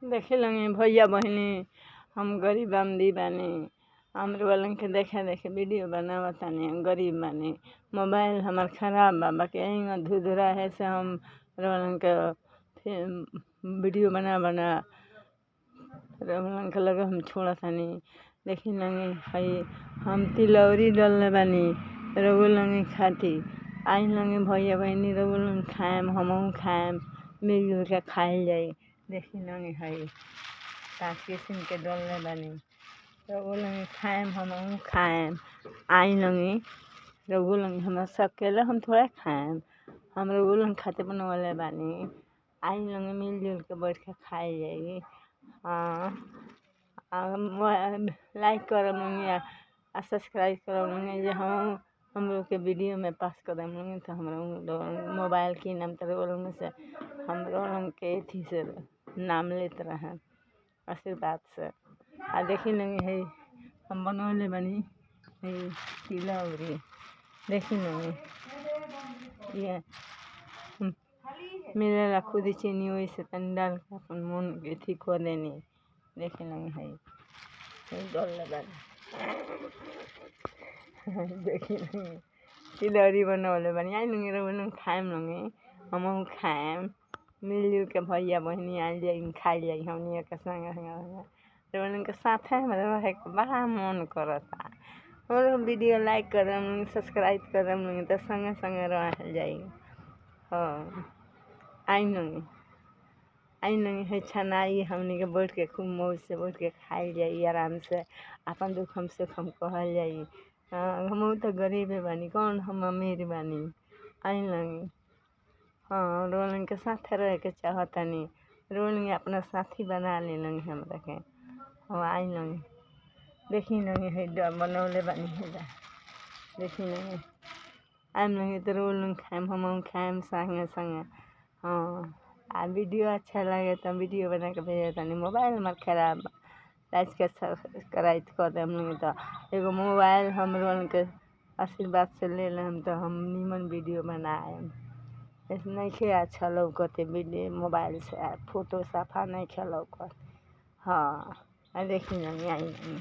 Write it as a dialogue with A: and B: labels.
A: देखेलंगे भैया बहनी हम गरीब आमदी बानी हमरे वालन के देखे देखे वीडियो बनावतानी गरीब बानी मोबाइल हमार खराब बा बाकी यहीं धुधुरा है से हम वालन के वीडियो बना वालन के लगे हम छोड़तानी देखी लंगे हई हम तिलौरी डलले बानी रउआ लंगे खाती आई लंगे भैया बहनी रउआ लंगे खाएम हमहू खाएम मिलजुल के खाइल जाई देखी लंगे हई का किस्म के डलले बानी रउआ लंगे खाएम हमहू खाएम आई लंगे रउआ लंगे हमरा सकेला हम थोड़ा खाएम हम रउआ लंगे खाते बनवले बानी आई लंगे मिलजुल के बैठ के खाइल जाई। लाइक करम लंगे आ सब्सक्राइब करम लंगे जे हम लोग के वीडियो में पास करम लंगे तो हमरा मोबाइल की नाम तो लंगे से हम लोग के एथी से नाम लेते रहे आशीर्वाद से आ देखी लंगे है हम बनवले बानी है तिलौरी देखी लंगे ये मिलेला खुद चीनी वैसे तनी डाल के अपन मन एथी कर देनी देखी लंगे है डलले बानी देखी लंगे तिलौरी बनवले बानी आई लंगे रउआ लंगे खाएम लंगे हमहू खाएम मिलजुल के भैया बहनी आइल जाई खाइल जाई हमनी के संगे संगे रउआ के साथे हमरा रहे के बड़ा मन करता और वीडियो लाइक करम सब्सक्राइब करम तो संगे संगे रहल जाई। आई लंगे है छनाई हमनी के बैठ के खूब मौज से बैठ के खाइल जाई आराम से अपन दुख हम सुख हम कहल जाई। हमहू तो गरीबे बानी कौन हम अमीर बानी आई लंगे रउआ के साथे रहे के चाहतानी रउआ अपना साथी बना ले लंगे हमरा के आई लंगे देखी लंगे है बनवले बानी है देखी लंगे आइम लंगे तो रउआ लंगे खाएम हमहू खाएम संगे संगे आ वीडियो अच्छा लगे तो वीडियो बना के भेजतानी मोबाइल हमार खराब लाइक के सब्सक्राइब कर देम लंगे तो एगो मोबाइल हम लोगन के आशीर्वाद से ले लेम तो हम नीमन वीडियो बनाएम ऐसे नहीं खे अच्छा लौकते वीडियो मोबाइल से फोटो साफा नहीं खे लौकत देखी लंगे आई लंगे।